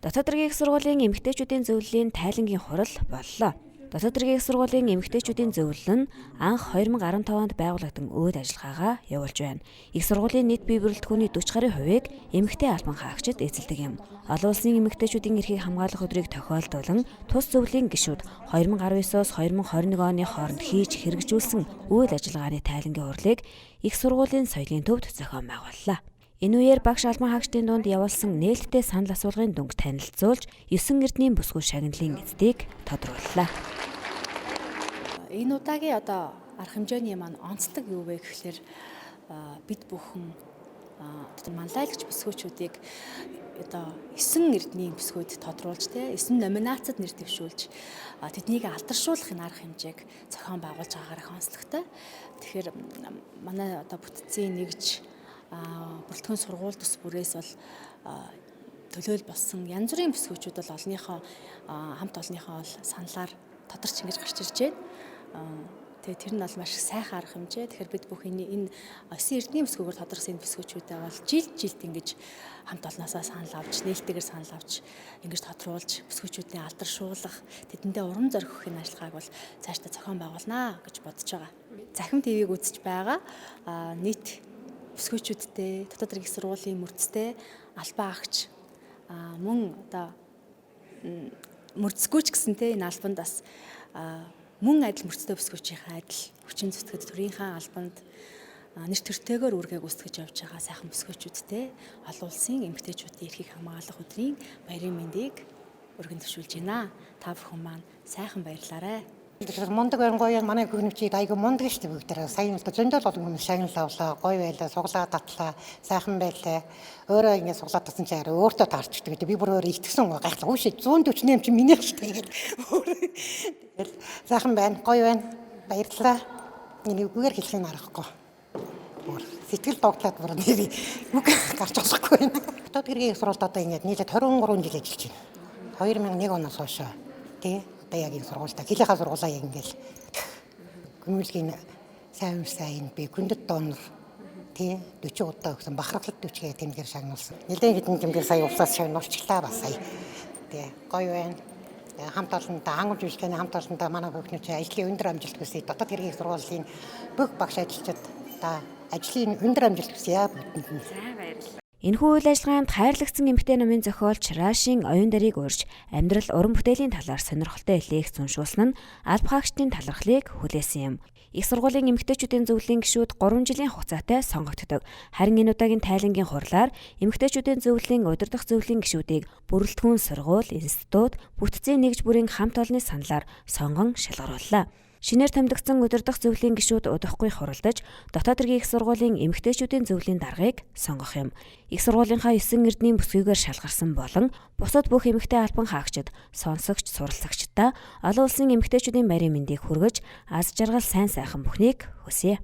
Дотоод хэргийн их сургуулийн эмэгтэйчүүдийн зөвлөлийн тайлангийн хурал боллоо. Дотоод хэргийн их сургуулийн эмэгтэйчүүдийн зөвлөл нь анх 2015 онд байгуулагдсан өөд ажиллагаагаа явуулж байна. Их сургуулийн нийт бие бүрэлдэхүүний 40 гаруй хувийг эмэгтэй албан хаагчид эзэлдэг юм. Олон улсын эмэгтэйчүүдийн эрхийг хамгаалах өдрийг тохиолдуулан тус зөвлөлийн гишүүд 2019-оос 2021 оны хооронд хийж хэрэгжүүлсэн өөд ажиллагааны тайлангийн хурлыг их сургуулийн соёлын төвд зохион байгууллаа. Энэ үеэр багш албан хаагчдын дунд явуулсан нээлттэй санал асуулгын дүнг танилцуулж 9 эрдэнийн бүсгүй шагналын эцдийг тодрууллаа. Энэ удаагийн арга хэмжээний маань онцлог юу вэ гэхлээр бид бүхэн манлайлагч бүсгүйчүүдийг 9 эрдэнийн бүсгүйд тодруулж 9 номинацид нэр дэвшүүлж тэднийг алдаршуулах энэ арга хэмжээг зохион байгуулж байгаагаар их онцлогтой. Тэгэхээр манай бүтцийн нэгж бүрэлдэхүүн сургууль төс бүрээс бол төлөөл болсон янз бүрийн бүсгүйчүүд бол олонныхоо хамт олонныхоо бол саналаар тодорч ингэж гарч ирж байна. Тэгээ тэр нь бол маш их сайхан арга хэмжээ. Тэгэхээр бид бүх энэ 9 эрдэнийн бүсгүйгээр тодорхойлсон бүсгүйчүүдээ бол жилд ингэж хамт олноосоо санал авч, нээлттэйгээр санал авч ингэж тодруулж бүсгүйчүүдийн алдаршуулах, тэдэндээ урам зориг өгөх энэ ажиллагааг бол цаашдаа зохион байгуулнаа гэж бодож байгаа. Захим ТV-г үзэж байгаа нийт бүсгүйчүүдтэй, дотоод хэргийн сургуулийн мөрцтэй, албан хаагч мөн мөрцгүйч гэсэнтэй энэ албанд бас мөн адил мөрцтэй бүсгүйчийн адил хүчин зүтгэд төрийнхээ албанд нэр төртэйгээр үүргээ гүйцэтгэж явж байгаа сайхан бүсгүйчүүдтэй олон улсын эмэгтэйчүүдийн эрхийг хамгаалах өдрийн баярын мэндийг өргөн төвшүүлж байна. Та бүхэн маань сайхан баярлаарай. Мундаг гоё манай гүнвчид айгүй мундаг шүү дээ бүгд тэрэ сайн зөндөл олон хүмүүс шагнал авлаа гоё байлаа суглаа татлаа сайхан байлаа өөрөө ингэ суглаа татсан чинь арай өөртөө таарчдаг би бүр өөрөө итгэсэн гайхал ууш 148 юм чи минийх шүү дээ тэгэл сайхан байна гоё байна баярлалаа энийг үгээр хэлхийн аргагүй бүр сэтгэл догтлоод бүр нэр үг гарч болохгүй байна. Дотоод хэргийн сурвалжд одоо ингэ нийлээд 23 жил ажиллаж байна. 2001 оноос хойш тий яг энэ сургуультай хилийнхаа сургуулаа яг ингээл гүнвэлгийн сайн би гүндэт донор тий 40 удаа өгсөн бахархлалт төвчгээ тэмдгээр шагнуулсан. Нэлээд хэдэн тэмдгээр сая усаас шагнуулчлаа бас сая. Тий гоё байна. Хамт олонтой хангамж үйлчлэгийн хамт олонтой манай бүхний ажлын өндөр амжилт хүсье. Дотоод хэргийн сургуулийн бүх багш ажилчид ажлын өндөр амжилт хүсье. За баярлалаа. Энэхүү үйл ажиллагаанд хайрлагдсан эмэгтэй номын зохиолч Рашин оюун дарыг урьж амьдрал уран бүтээлийн талаар сонирхолтой лекц уншуулсан нь алба хаагчдын талархлыг хүлээсэн юм. Их сургуулийн эмэгтэйчүүдийн зөвлөлийн гишүүд 3 жилийн хугацаатай сонгогддог. Харин энэ удаагийн тайлангийн хурлаар эмэгтэйчүүдийн зөвлөлийн удирдах зөвлөлийн гишүүдийг бүрэлдэхүүн сургууль, институт, бүтцийн нэгж бүрийн хамт олонны саналаар сонгон шалгарууллаа. Шинээр томилогдсон удирдах зөвлөлийн гишүүд удахгүй хуралдаж дотоод хэргийн их сургуулийн эмэгтэйчүүдийн зөвлөлийн даргаыг сонгох юм. Их сургуулийнхаа 9 эрдэнийн бүсгүйгээр шалгарсан болон бусад бүх эмэгтэй албан хаагчид, сонсогч, суралцагчдаа олон улсын эмэгтэйчүүдийн баярын мэндийг хүргэж аз жаргал сайн сайхан бүхнийг хүсье.